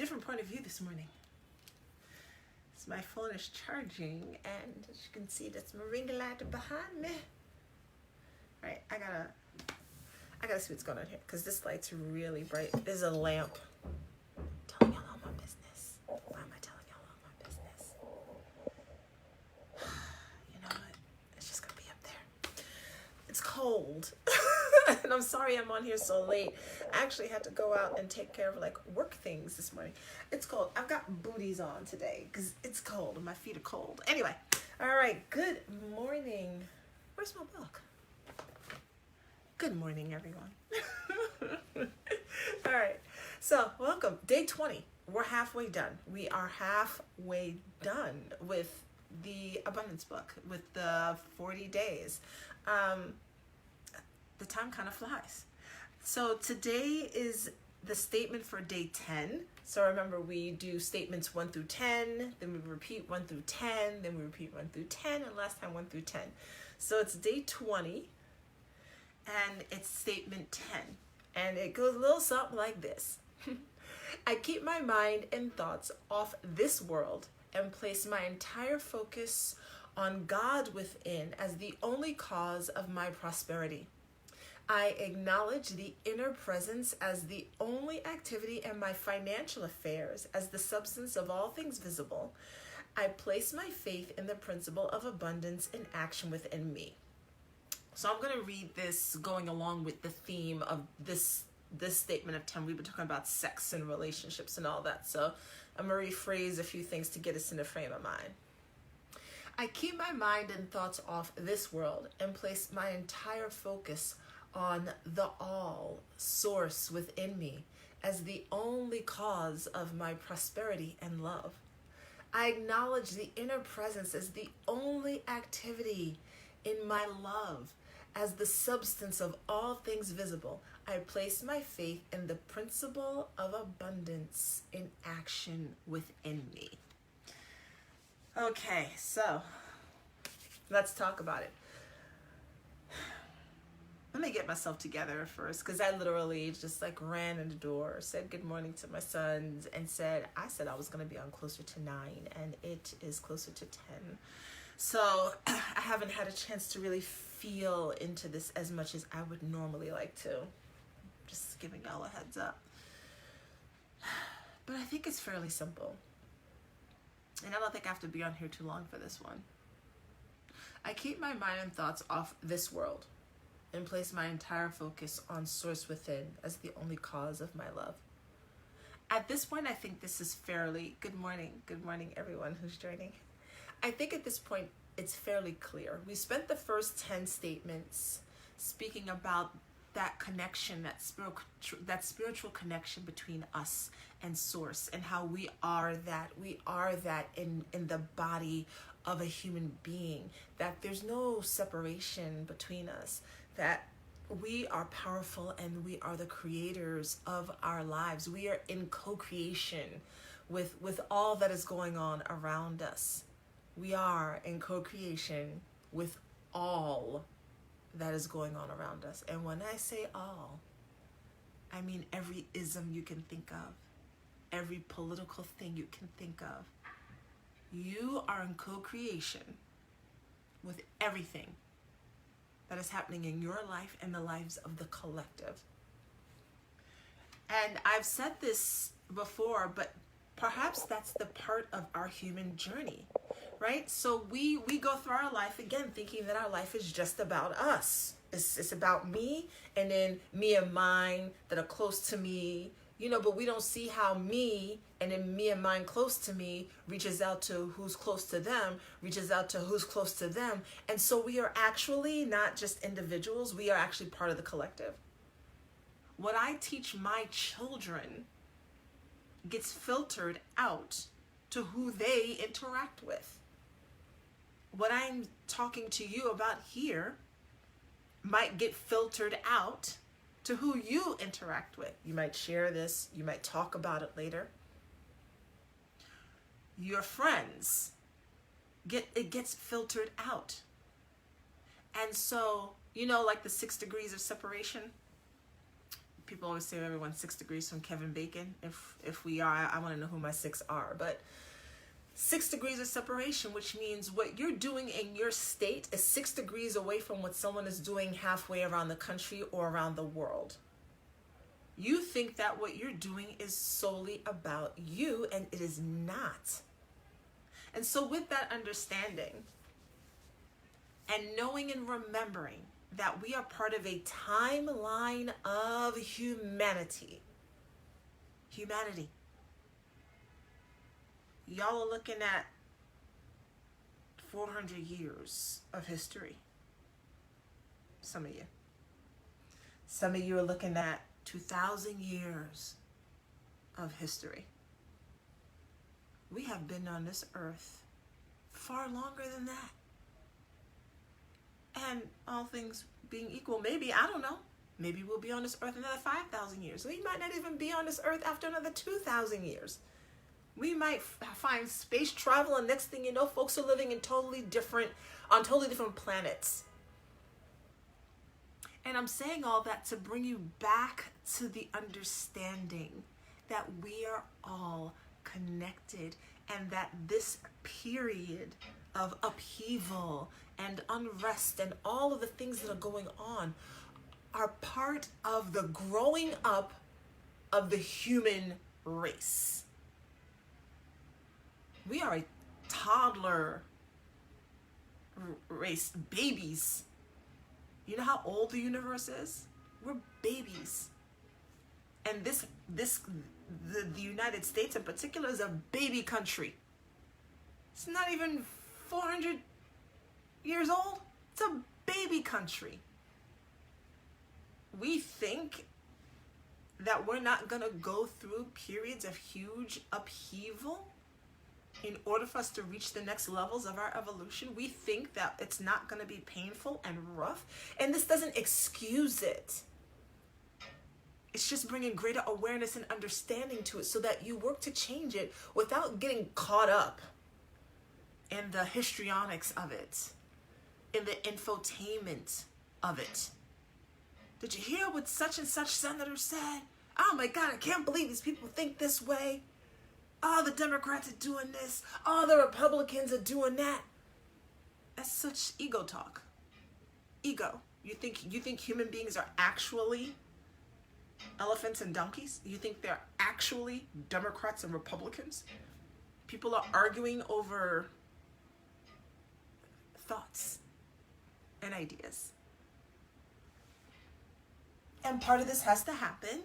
different point of view this morning. So my phone is charging, and as you can see, that's my ring light behind me. All right, I gotta see what's going on here because this light's really bright. There's a lamp. Telling y'all all my business. Why am I telling y'all all my business? You know what? It's just gonna be up there. It's cold. And I'm sorry I'm on here so late. I actually had to go out and take care of like work things this morning. It's cold. I've got booties on today because it's cold and my feet are cold. Anyway, all right. Good morning. Where's my book? Good morning, everyone. All right. So welcome. Day 20. We're halfway done. We are halfway done with the abundance book, with the 40 days. The time kind of flies. So today is the statement for day 10. So remember, we do statements 1 through 10, then we repeat 1 through 10, then we repeat 1 through 10, and last time 1 through 10. So it's day 20, and it's statement 10. And it goes a little something like this. I keep my mind and thoughts off this world and place my entire focus on God within as the only cause of my prosperity. I acknowledge the inner presence as the only activity in my financial affairs as the substance of all things visible. I place my faith in the principle of abundance in action within me. So I'm going to read this going along with the theme of this statement of 10. We've been talking about sex and relationships and all that. So I'm going to rephrase a few things to get us in the frame of mind. I keep my mind and thoughts off this world and place my entire focus on the all source within me as the only cause of my prosperity and love. I acknowledge the inner presence as the only activity in my love as the substance of all things visible. I place my faith in the principle of abundance in action within me. Okay, so let's talk about it. Let me get myself together first, because I literally just like ran in the door, said good morning to my sons, and I said I was going to be on closer to 9, and it is closer to 10. So I haven't had a chance to really feel into this as much as I would normally like to. Just giving y'all a heads up. But I think it's fairly simple. And I don't think I have to be on here too long for this one. I keep my mind and thoughts off this world and place my entire focus on source within as the only cause of my love. At this point, I think this is fairly, good morning everyone who's joining. I think at this point, it's fairly clear. We spent the first 10 statements speaking about that connection, that spiritual connection between us and source, and how we are that in the body of a human being, that there's no separation between us, that we are powerful and we are the creators of our lives. We are in co-creation with all that is going on around us. We are in co-creation with all that is going on around us. And when I say all, I mean every ism you can think of, every political thing you can think of. You are in co-creation with everything that is happening in your life and the lives of the collective. And I've said this before, but perhaps that's the part of our human journey, right? So we go through our life again thinking that our life is just about us. It's about me, and then me and mine that are close to me, but we don't see how me and then me and mine close to me reaches out to who's close to them, reaches out to who's close to them. And so we are actually not just individuals, we are actually part of the collective. What I teach my children gets filtered out to who they interact with. What I'm talking to you about here might get filtered out to who you interact with. You might share this, you might talk about it later. Your friends, it gets filtered out. And so, like the 6 degrees of separation, people always say everyone's 6 degrees from Kevin Bacon. If we are, I want to know who my 6 are. But 6 degrees of separation, which means what you're doing in your state is 6 degrees away from what someone is doing halfway around the country or around the world. You think that what you're doing is solely about you, and it is not. And so with that understanding and knowing and remembering that we are part of a timeline of humanity. Y'all are looking at 400 years of history. Some of you. Some of you are looking at 2,000 years of history. We have been on this earth far longer than that. And all things being equal, maybe, I don't know, maybe we'll be on this earth another 5,000 years. We might not even be on this earth after another 2,000 years. We might find space travel, and next thing you know, folks are living on totally different planets. And I'm saying all that to bring you back to the understanding that we are all connected, and that this period of upheaval and unrest and all of the things that are going on are part of the growing up of the human race. We are a toddler race, babies. You know how old the universe is? We're babies. And the United States in particular is a baby country. It's not even 400 years old. It's a baby country. We think that we're not going to go through periods of huge upheaval in order for us to reach the next levels of our evolution. We think that it's not going to be painful and rough. And this doesn't excuse it. It's just bringing greater awareness and understanding to it so that you work to change it without getting caught up in the histrionics of it, in the infotainment of it. Did you hear what such and such senator said? Oh my God, I can't believe these people think this way. Oh, the Democrats are doing this. Oh, the Republicans are doing that. That's such ego talk. Ego. You think human beings are actually elephants and donkeys? You think they're actually Democrats and Republicans? People are arguing over thoughts and ideas. And part of this has to happen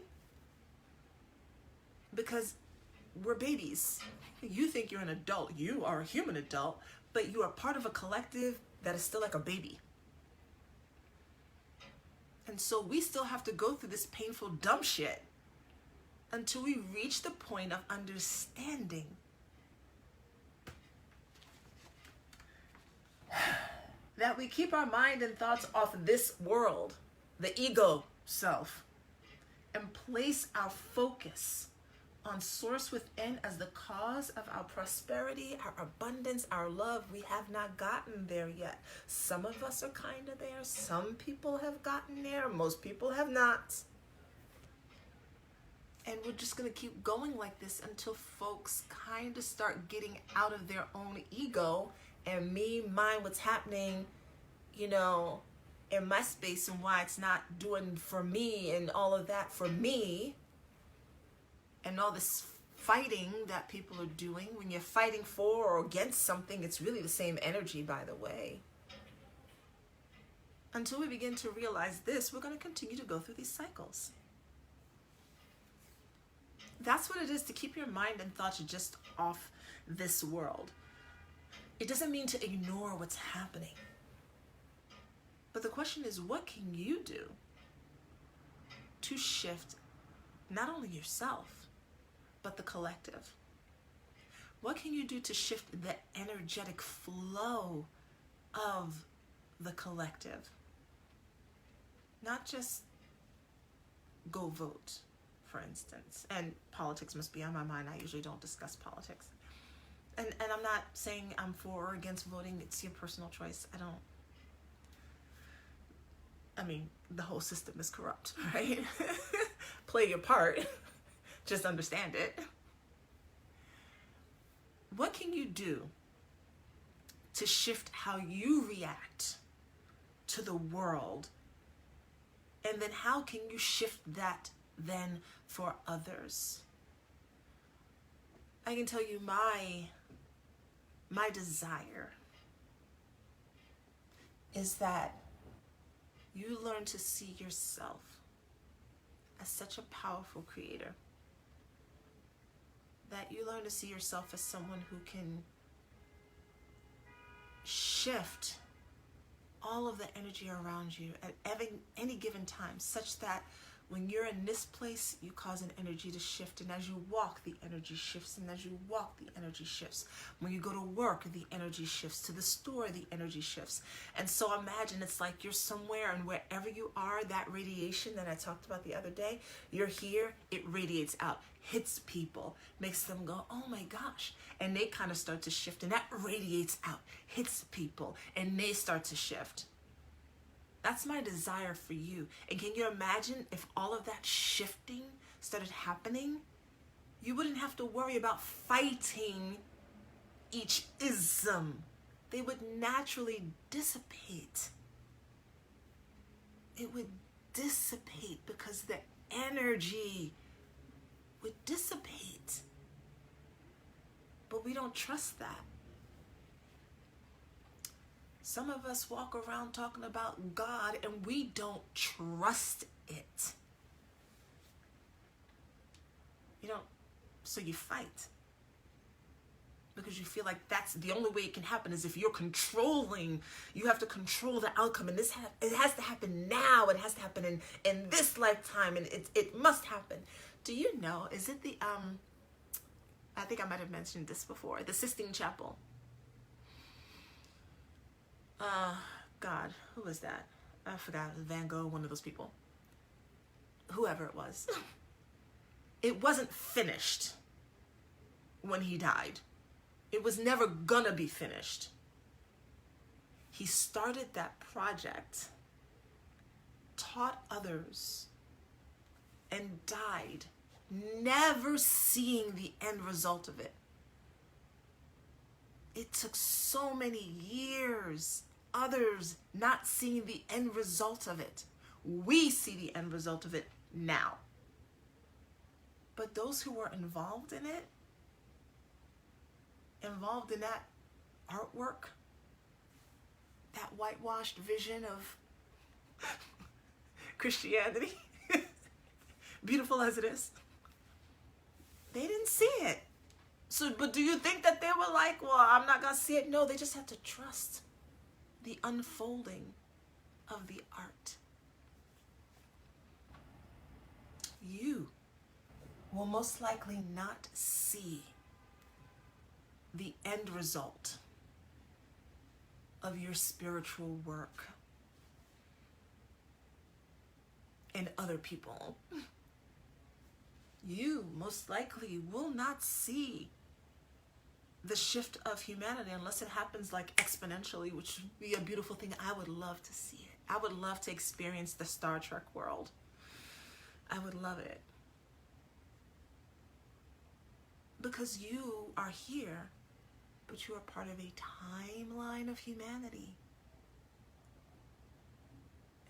because we're babies. You think you're an adult. You are a human adult, but you are part of a collective that is still like a baby. And so we still have to go through this painful dumb shit until we reach the point of understanding that we keep our mind and thoughts off this world, the ego self, and place our focus on source within as the cause of our prosperity, our abundance, our love. We have not gotten there yet. Some of us are kind of there. Some people have gotten there. Most people have not. And we're just going to keep going like this until folks kind of start getting out of their own ego and me, mine, what's happening, you know, in my space and why it's not doing for me and all of that for me. And all this fighting that people are doing, when you're fighting for or against something, it's really the same energy, by the way. Until we begin to realize this, we're going to continue to go through these cycles. That's what it is to keep your mind and thoughts just off this world. It doesn't mean to ignore what's happening. But the question is, what can you do to shift not only yourself, but the collective? What can you do to shift the energetic flow of the collective? Not just go vote, for instance. And politics must be on my mind. I usually don't discuss politics. And I'm not saying I'm for or against voting. It's your personal choice. I mean, the whole system is corrupt, right? play your part. Just understand it. What can you do to shift how you react to the world? And then how can you shift that then for others? I can tell you my desire is that you learn to see yourself as such a powerful creator. That you learn to see yourself as someone who can shift all of the energy around you at any given time, such that when you're in this place, you cause an energy to shift. And as you walk, the energy shifts. And as you walk, the energy shifts. When you go to work, the energy shifts. To the store, the energy shifts. And so imagine it's like you're somewhere, and wherever you are, that radiation that I talked about the other day, you're here, it radiates out, hits people, makes them go, oh my gosh. And they kind of start to shift, and that radiates out, hits people, and they start to shift. That's my desire for you. And can you imagine if all of that shifting started happening? You wouldn't have to worry about fighting each ism. They would naturally dissipate. It would dissipate because the energy would dissipate. But we don't trust that. Some of us walk around talking about God and we don't trust it. You don't, so you fight. Because you feel like that's the only way it can happen is if you're controlling, you have to control the outcome. And it has to happen now. It has to happen in this lifetime, and it must happen. Do you know, is it the, I think I might have mentioned this before, the Sistine Chapel. God, who was that? I forgot. Van Gogh, one of those people. Whoever it was. It wasn't finished when he died. It was never gonna be finished. He started that project, taught others, and died, never seeing the end result of it. It took so many years, others not seeing the end result of it. We see the end result of it now. But those who were involved in it, involved in that artwork, that whitewashed vision of Christianity, beautiful as it is, they didn't see it. So, but do you think that they were like, well, I'm not going to see it? No, they just had to trust the unfolding of the art. You will most likely not see the end result of your spiritual work in other people. You most likely will not see the shift of humanity unless it happens like exponentially, which would be a beautiful thing. I would love to see it. I would love to experience the Star Trek world. I would love it. Because you are here, but you are part of a timeline of humanity.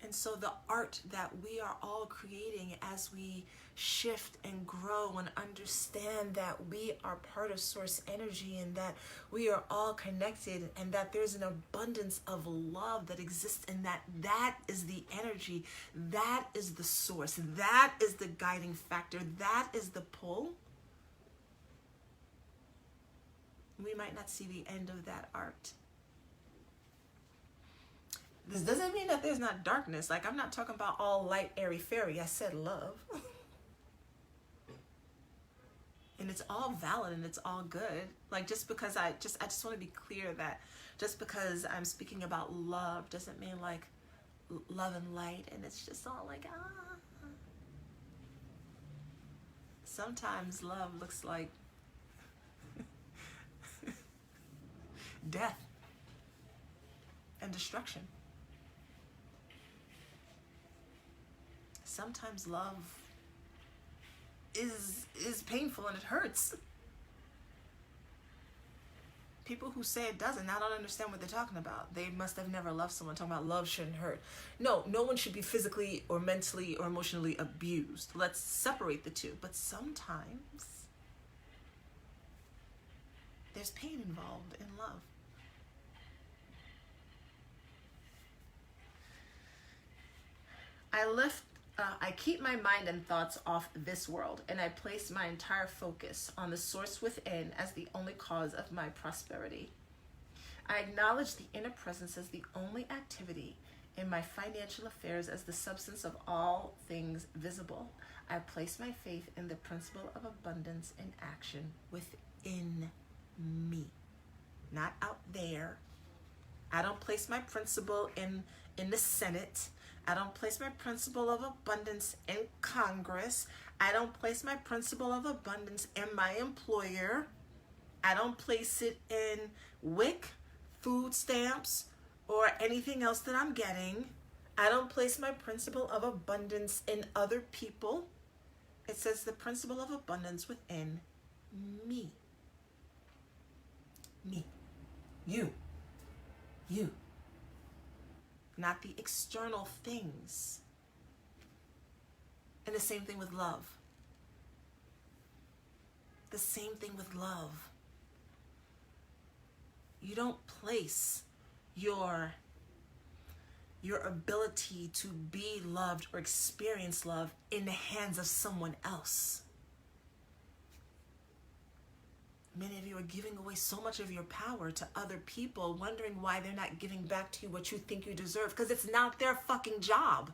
And so the art that we are all creating as we shift and grow and understand that we are part of source energy and that we are all connected and that there's an abundance of love that exists and that is the energy, that is the source, that is the guiding factor, that is the pull. We might not see the end of that art. This doesn't mean that there's not darkness. Like, I'm not talking about all light, airy, fairy. I said love. And it's all valid and it's all good. Like, just because I just want to be clear that just because I'm speaking about love doesn't mean like love and light and it's just all like, Sometimes love looks like death and destruction. Sometimes love is painful and it hurts. People who say it doesn't, I don't understand what they're talking about. They must have never loved someone. Talking about love shouldn't hurt. No one should be physically or mentally or emotionally abused. Let's separate the two. But sometimes there's pain involved in love. I keep my mind and thoughts off this world, and I place my entire focus on the source within as the only cause of my prosperity. I acknowledge the inner presence as the only activity in my financial affairs as the substance of all things visible. I place my faith in the principle of abundance in action within me, not out there. I don't place my principle in the Senate. I don't place my principle of abundance in Congress. I don't place my principle of abundance in my employer. I don't place it in WIC, food stamps, or anything else that I'm getting. I don't place my principle of abundance in other people. It says the principle of abundance within me. Me. You. Not the external things. And the same thing with love. The same thing with love. You don't place your ability to be loved or experience love in the hands of someone else. Many of you are giving away so much of your power to other people, wondering why they're not giving back to you what you think you deserve, because it's not their fucking job.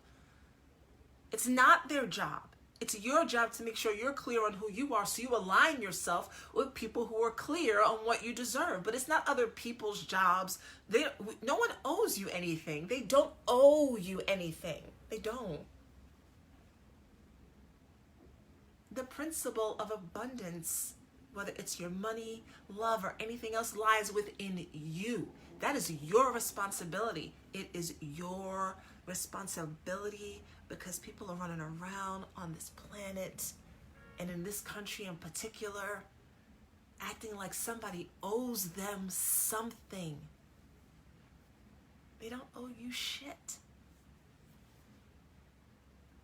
It's not their job. It's your job to make sure you're clear on who you are, so you align yourself with people who are clear on what you deserve. But it's not other people's jobs. No one owes you anything. They don't owe you anything. They don't. The principle of abundance, whether it's your money, love, or anything else, lies within you. That is your responsibility. It is your responsibility, because people are running around on this planet and in this country in particular, acting like somebody owes them something. They don't owe you shit.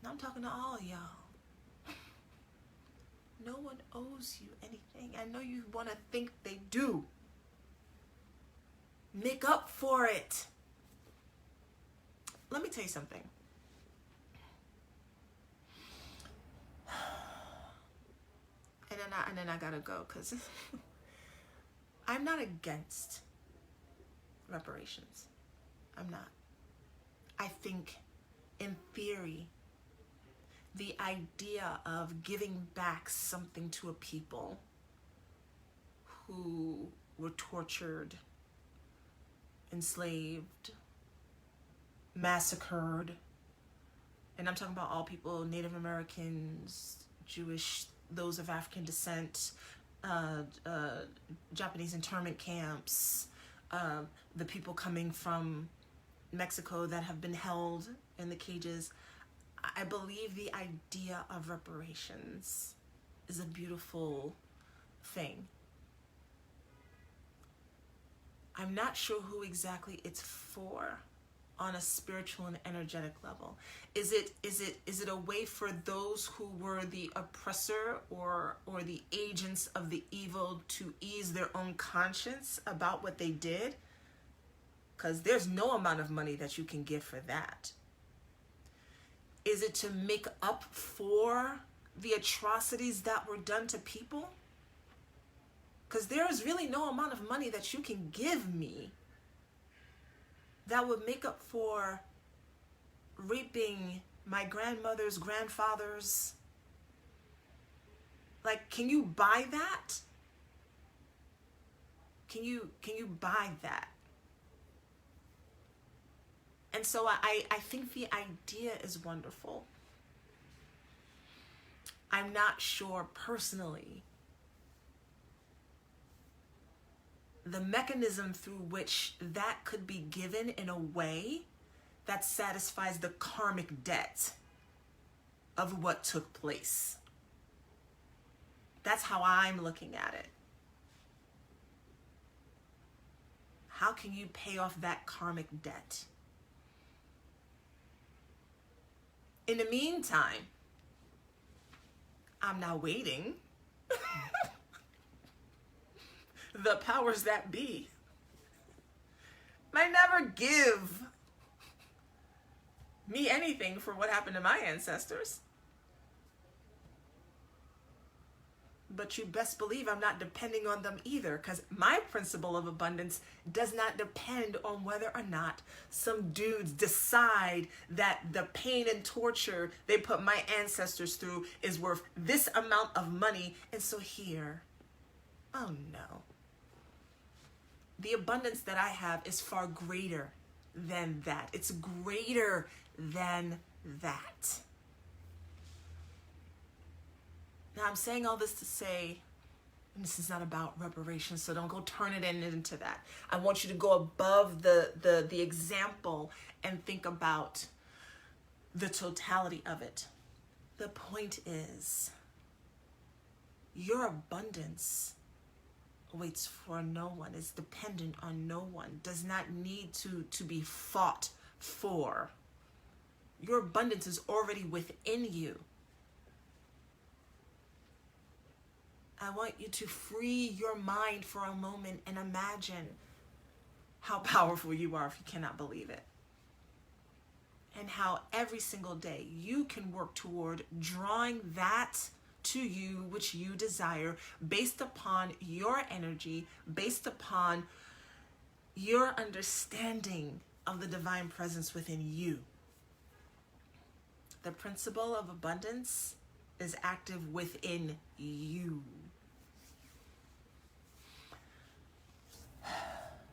Now I'm talking to all y'all. No one owes you anything. I know you want to think they do. Make up for it. Let me tell you something. And then I gotta go, because I'm not against reparations. I'm not. I think, in theory, the idea of giving back something to a people who were tortured, enslaved, massacred, and I'm talking about all people, Native Americans, Jewish, those of African descent, Japanese internment camps, the people coming from Mexico that have been held in the cages. I believe the idea of reparations is a beautiful thing. I'm not sure who exactly it's for on a spiritual and energetic level. Is it a way for those who were the oppressor or the agents of the evil to ease their own conscience about what they did? Because there's no amount of money that you can give for that. Is it to make up for the atrocities that were done to people? Because there is really no amount of money that you can give me that would make up for raping my grandmother's grandfathers. Like, can you buy that? Can you buy that? And so I think the idea is wonderful. I'm not sure personally the mechanism through which that could be given in a way that satisfies the karmic debt of what took place. That's how I'm looking at it. How can you pay off that karmic debt? In the meantime, I'm not waiting. The powers that be might never give me anything for what happened to my ancestors. But you best believe I'm not depending on them either, because my principle of abundance does not depend on whether or not some dudes decide that the pain and torture they put my ancestors through is worth this amount of money. And so here, oh no. The abundance that I have is far greater than that. It's greater than that. Now, I'm saying all this to say, and this is not about reparations, so don't go turn it into that. I want you to go above the example and think about the totality of it. The point is, your abundance waits for no one, is dependent on no one, does not need to be fought for. Your abundance is already within you. I want you to free your mind for a moment and imagine how powerful you are if you cannot believe it. And how every single day you can work toward drawing that to you which you desire based upon your energy, based upon your understanding of the divine presence within you. The principle of abundance is active within you.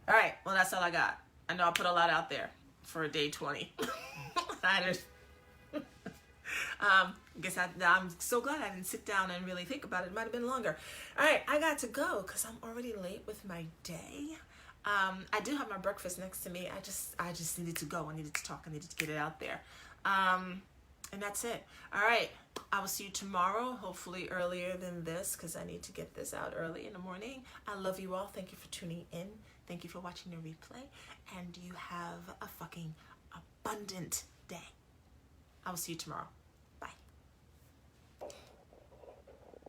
All right, well, that's all I got. I know I put a lot out there for day 20. Guess I'm so glad I didn't sit down and really think about it. It might have been longer. All right, I got to go because I'm already late with my day. I do have my breakfast next to me. I just needed to go. I needed to talk. I needed to get it out there. And that's it. All right, I will see you tomorrow, hopefully earlier than this, because I need to get this out early in the morning. I love you all. Thank you for tuning in. Thank you for watching the replay. And you have a fucking abundant day. I will see you tomorrow.